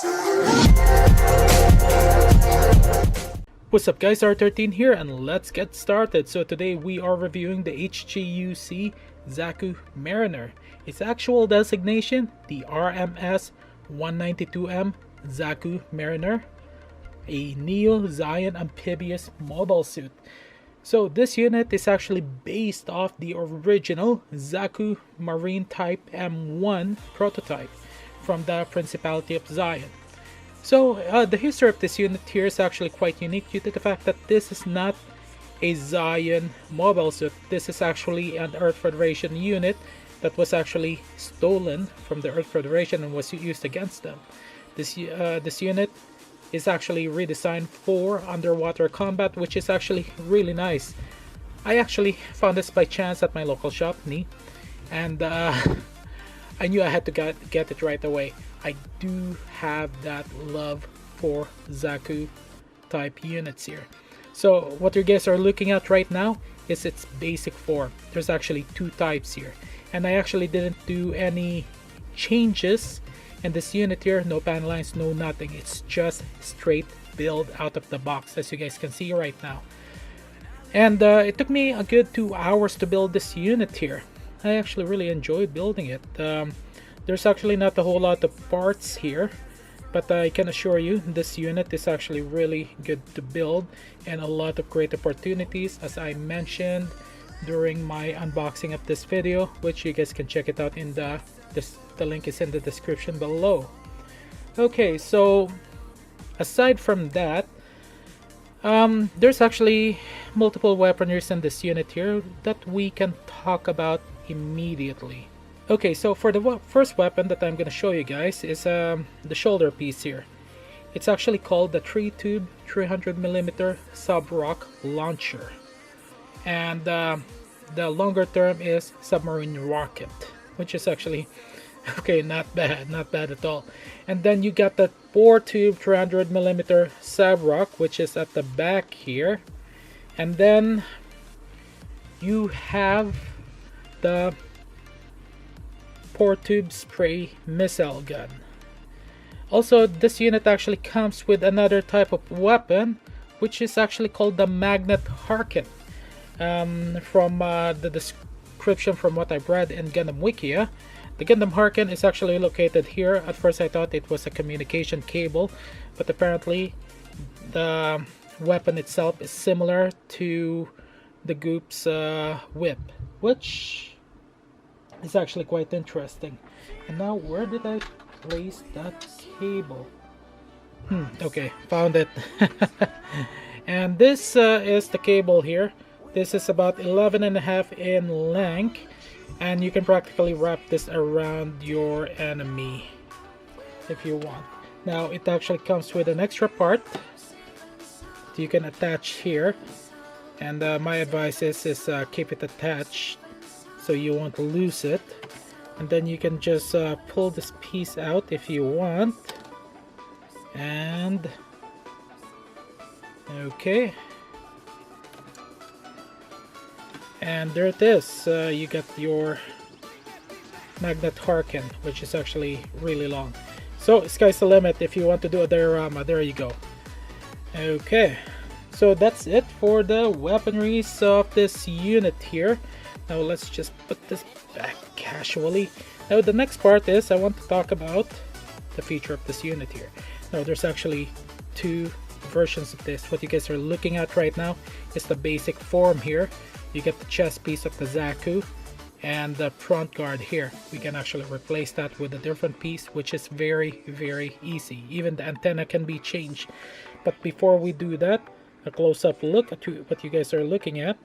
What's up guys, R13 here and let's get started. So today we are reviewing the Hguc Zaku Mariner. Its actual designation, the RMS 192M Zaku Mariner, a Neo Zion amphibious mobile suit. So this unit is actually based off the original Zaku Marine Type M1 prototype from the Principality of Zion. So the history of this unit here is actually quite unique due to the fact that this is not a Zion mobile suit. This is actually an Earth Federation unit that was actually stolen from the Earth Federation and was used against them. This unit is actually redesigned for underwater combat, which is actually really nice. I actually found this by chance at my local shop, and I knew I had to get it right away. I do have that love for Zaku type units here. So what you guys are looking at right now is its basic form. There's actually two types here, and I actually didn't do any changes in this unit here. No pan lines, no nothing. It's just straight build out of the box, as you guys can see right now. And it took me a good 2 hours to build this unit here. I actually really enjoyed building it. There's actually not a whole lot of parts here, but I can assure you this unit is actually really good to build and a lot of great opportunities, as I mentioned during my unboxing of this video, which you guys can check it out in the link is in the description below. Okay, so aside from that, there's actually multiple weaponries in this unit here that we can talk about immediately. Okay, so for the first weapon that I'm going to show you guys is the shoulder piece here. It's actually called the 3-tube 300mm sub-rock launcher, and the longer term is submarine rocket, which is actually okay, not bad at all. And then you got the 4-tube 300mm sub-rock, which is at the back here, and then you have the 4-tube spray missile gun. Also, this unit actually comes with another type of weapon, which is actually called the magnet Harken. From the description from what I've read in Gundam Wikia, the Gundam Harken is actually located here. At first I thought it was a communication cable, but apparently the weapon itself is similar to the Hguc's whip, which is actually quite interesting. And now, where did I place that cable? Okay, found it. And this is the cable here. This is about 11.5 in length, and you can practically wrap this around your enemy if you want. Now it actually comes with an extra part that you can attach here, and my advice is keep it attached so you won't lose it. And then you can just pull this piece out if you want, and okay, and there it is. You got your magnet Harken, which is actually really long. So sky's the limit if you want to do a diorama. There you go. Okay, so that's it for the weaponries of this unit here. Now let's just put this back casually. Now the next part is I want to talk about the feature of this unit here. Now there's actually two versions of this. What you guys are looking at right now is the basic form here. You get the chest piece of the Zaku and the front guard here. We can actually replace that with a different piece, which is very easy. Even the antenna can be changed. But before we do that, a close-up look at what you guys are looking at.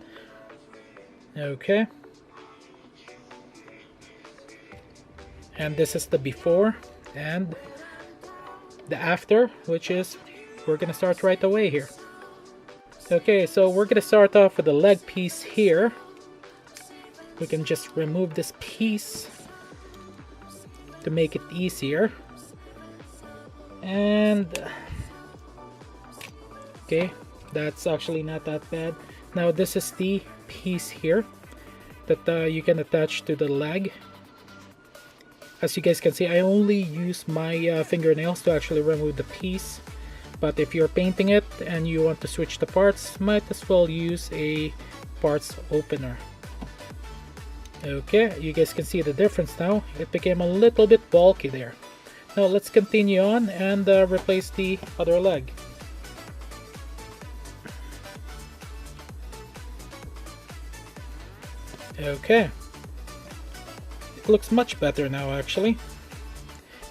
Okay, and this is the before and the after, which is we're gonna start right away here. Okay, so we're gonna start off with the leg piece here. We can just remove this piece to make it easier, and okay, that's actually not that bad. Now this is the piece here that you can attach to the leg. As you guys can see, I only use my fingernails to actually remove the piece. But if you're painting it and you want to switch the parts, might as well use a parts opener. Okay, you guys can see the difference now. It became a little bit bulky there. Now let's continue on and replace the other leg. Okay, it looks much better now actually.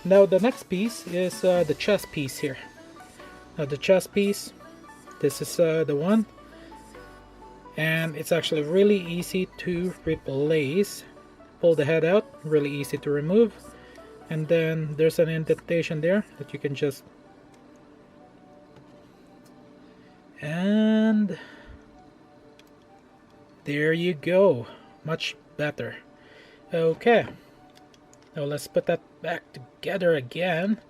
Now the next piece is the chest piece here. Now the chest piece, this is the one, and it's actually really easy to replace. Pull the head out, really easy to remove, and then there's an indentation there that you can just, and there you go, much better. Okay, now let's put that back together again.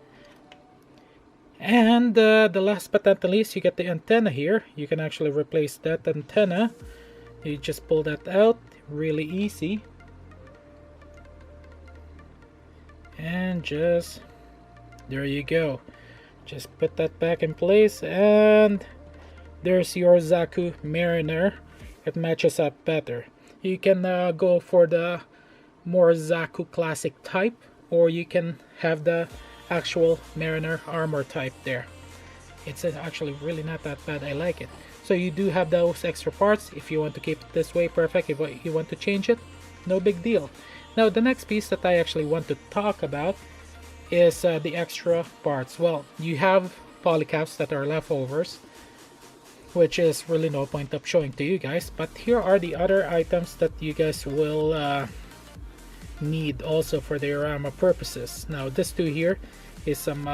And the last but not the least, you get the antenna here. You can actually replace that antenna. You just pull that out, really easy. And just, there you go. Just put that back in place, and there's your Zaku Mariner. It matches up better. You can go for the more Zaku classic type, or you can have the actual Mariner armor type there. It's actually really not that bad. I like it. So you do have those extra parts. If you want to keep it this way, perfect. If you want to change it, no big deal. Now the next piece that I actually want to talk about is the extra parts. Well, you have polycaps that are leftovers, which is really no point of showing to you guys, but here are the other items that you guys will need also for the diorama purposes. Now this two here is some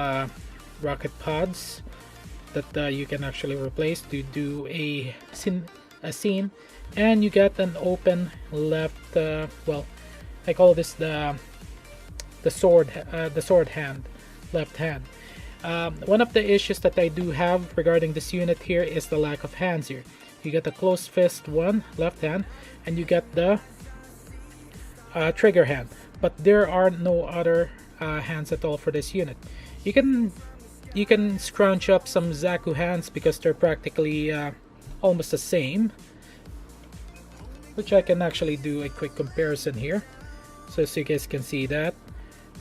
rocket pods that you can actually replace to do a scene, and you get an open left, well, I call this the sword hand, left hand. One of the issues that I do have regarding this unit here is the lack of hands here. You get the closed fist one, left hand, and you get the trigger hand, but there are no other hands at all for this unit. You can scrunch up some Zaku hands because they're practically almost the same, which I can actually do a quick comparison here, so you guys can see that.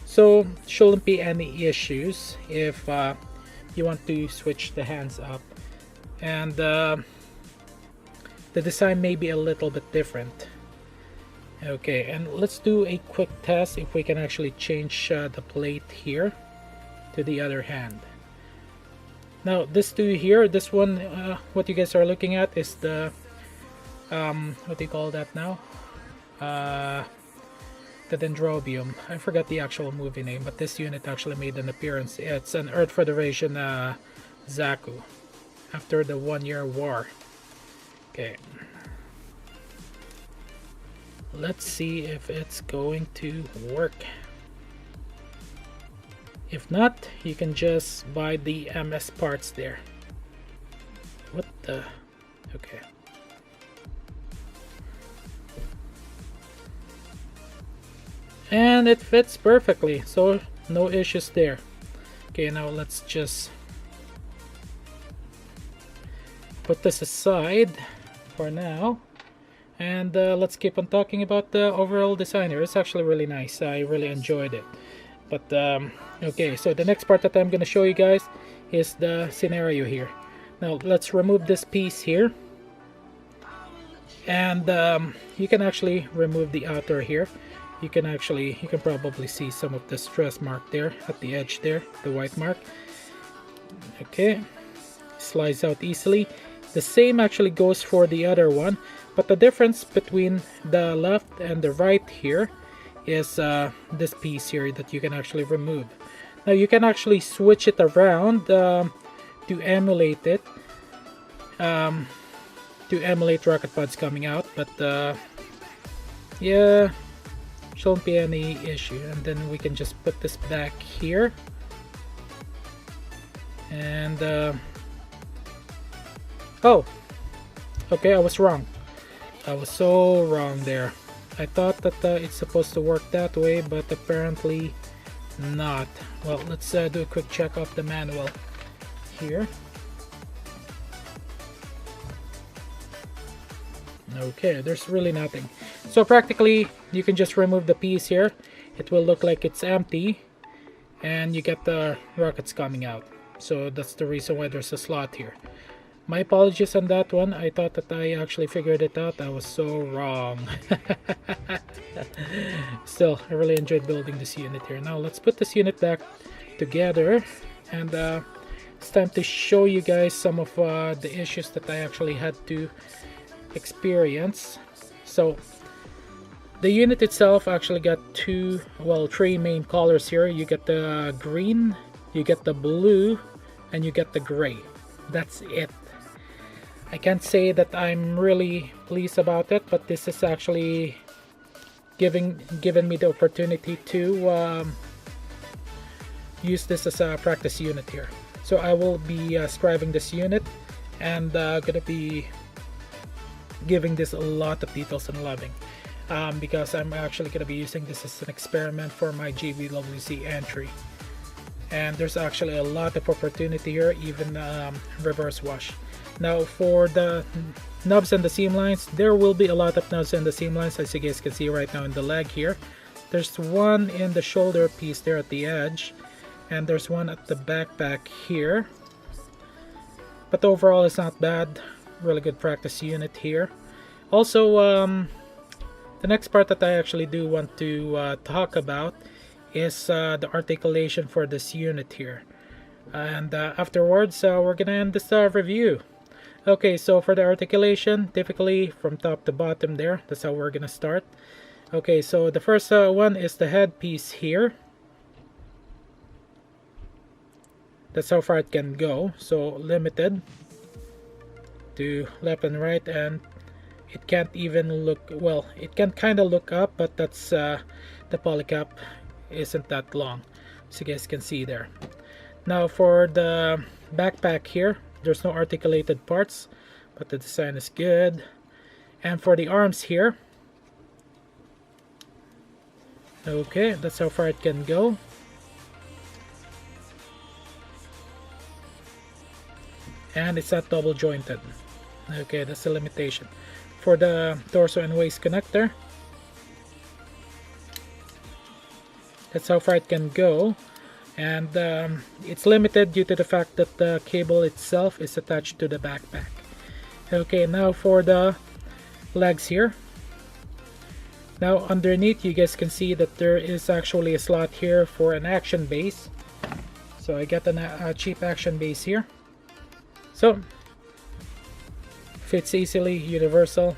So shouldn't be any issues if you want to switch the hands up, and the design may be a little bit different. Okay, and let's do a quick test if we can actually change the plate here to the other hand. Now this two here, this one, what you guys are looking at is the what do you call that now? The Dendrobium. I forgot the actual movie name, but this unit actually made an appearance. It's an Earth Federation Zaku after the 1-year war. Okay, let's see if it's going to work. If not, you can just buy the MS parts there. What the? Okay. And it fits perfectly, so no issues there. Okay, now let's just put this aside for now, and let's keep on talking about the overall design here. It's actually really nice. I really enjoyed it. But okay, so the next part that I'm going to show you guys is the scenario here. Now let's remove this piece here, and you can actually remove the outer here. You can probably see some of the stress mark there at the edge there, the white mark. Okay, slides out easily. The same actually goes for the other one, but the difference between the left and the right here is this piece here that you can actually remove. Now you can actually switch it around to emulate it, to emulate rocket pods coming out, but yeah, shouldn't be any issue. And then we can just put this back here, and oh, okay, I was wrong. I was so wrong there. I thought that it's supposed to work that way, but apparently not. Well, let's do a quick check of the manual here. Okay, there's really nothing. So practically, you can just remove the piece here. It will look like it's empty, and you get the rockets coming out. So that's the reason why there's a slot here. My apologies on that one. I thought that I actually figured it out. I was so wrong. Still, I really enjoyed building this unit here. Now let's put this unit back together, and it's time to show you guys some of the issues that I actually had to experience. So the unit itself actually got three main colors here. You get the green, you get the blue, and you get the gray. That's it. I can't say that I'm really pleased about it, but this is actually given me the opportunity to use this as a practice unit here. So I will be scribing this unit, and gonna be giving this a lot of details and loving, because I'm actually gonna be using this as an experiment for my GVWC entry. And there's actually a lot of opportunity here, even reverse wash. Now for the nubs and the seam lines, there will be a lot of nubs and the seam lines, as you guys can see right now in the leg here. There's one in the shoulder piece there at the edge, and there's one at the backpack here. But overall, it's not bad. Really good practice unit here. Also, the next part that I actually do want to talk about is the articulation for this unit here. And afterwards, we're gonna end this review. Okay, so for the articulation, typically from top to bottom there, that's how we're gonna start. Okay, so the first one is the headpiece here. That's how far it can go, so limited to left and right, and it can't even look, well, it can kind of look up, but that's the polycap isn't that long, so you guys can see there. Now for the backpack here, there's no articulated parts, but the design is good. And for the arms here, okay, that's how far it can go. And it's not double jointed. Okay, that's the limitation. For the torso and waist connector, that's how far it can go. And it's limited due to the fact that the cable itself is attached to the backpack. Okay, now for the legs here. Now underneath, you guys can see that there is actually a slot here for an action base. So I got a cheap action base here. So fits easily, universal.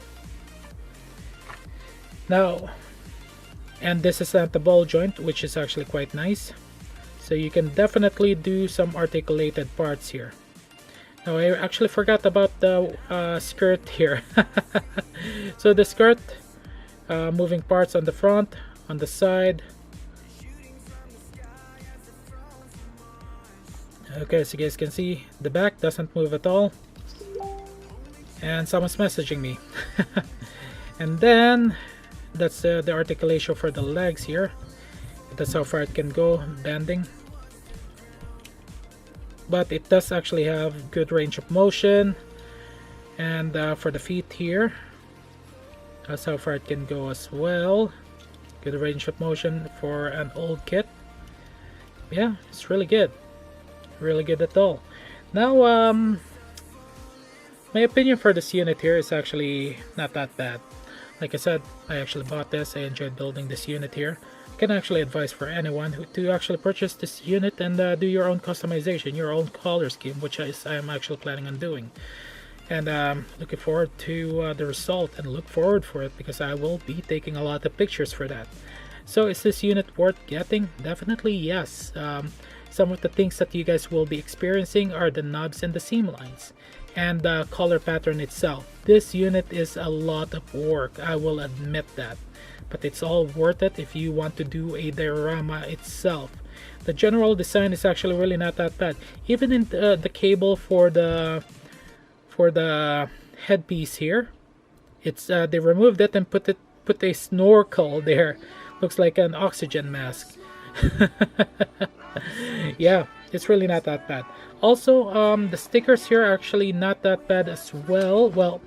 Now, and this is at the ball joint, which is actually quite nice. So you can definitely do some articulated parts here. Now I actually forgot about the skirt here. So the skirt, moving parts on the front, on the side. Okay, so you guys can see the back doesn't move at all. And someone's messaging me. And then that's the articulation for the legs here. That's how far it can go, bending. But it does actually have good range of motion. And for the feet here, that's how far it can go as well. Good range of motion for an old kit. Yeah, it's really good. Really good at all. Now, my opinion for this unit here is actually not that bad. Like I said, I actually bought this. I enjoyed building this unit here. I can actually advise for anyone to actually purchase this unit and do your own customization, your own color scheme, which I'm actually planning on doing. And looking forward to the result, and look forward for it because I will be taking a lot of pictures for that. So is this unit worth getting? Definitely yes. Some of the things that you guys will be experiencing are the knobs and the seam lines and the color pattern itself. This unit is a lot of work, I will admit that, but it's all worth it if you want to do a diorama itself. The general design is actually really not that bad. Even in the cable for the headpiece here, it's they removed it and put a snorkel there. Looks like an oxygen mask. Yeah, it's really not that bad. Also, the stickers here are actually not that bad as well. Well,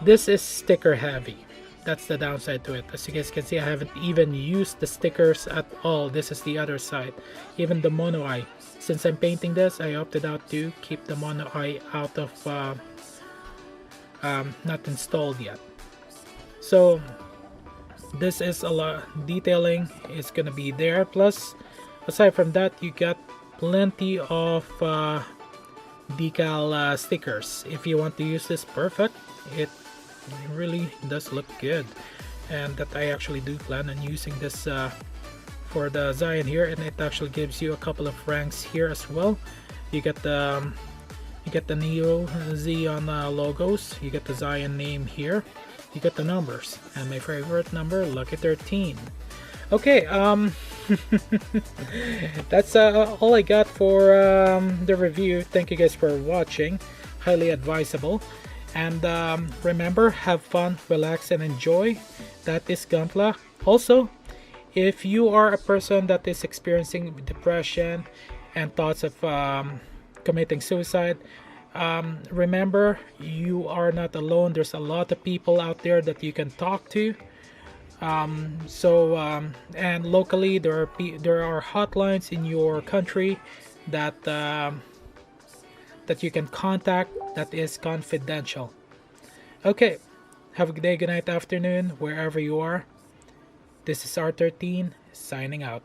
this is sticker heavy. That's the downside to it. As you guys can see, I haven't even used the stickers at all. This is the other side. Even the mono eye. Since I'm painting this, I opted out to keep the mono eye out of not installed yet. So this is a lot. Detailing is gonna be there. Plus, aside from that, you got plenty of decal stickers. If you want to use this, perfect. It really does look good, and that I actually do plan on using this for the Zion here, and it actually gives you a couple of ranks here as well. You get the Neo Xeon logos, you get the Zion name here, you get the numbers, and my favorite number, lucky 13. Okay, that's all I got for the review. Thank you guys for watching. Highly advisable. And remember, have fun, relax, and enjoy. That is Gunpla. Also, if you are a person that is experiencing depression and thoughts of committing suicide, remember, you are not alone. There's a lot of people out there that you can talk to. And locally, there are hotlines in your country that that you can contact, that is confidential. Okay, have a good day, good night, afternoon, wherever you are. This is R13 signing out.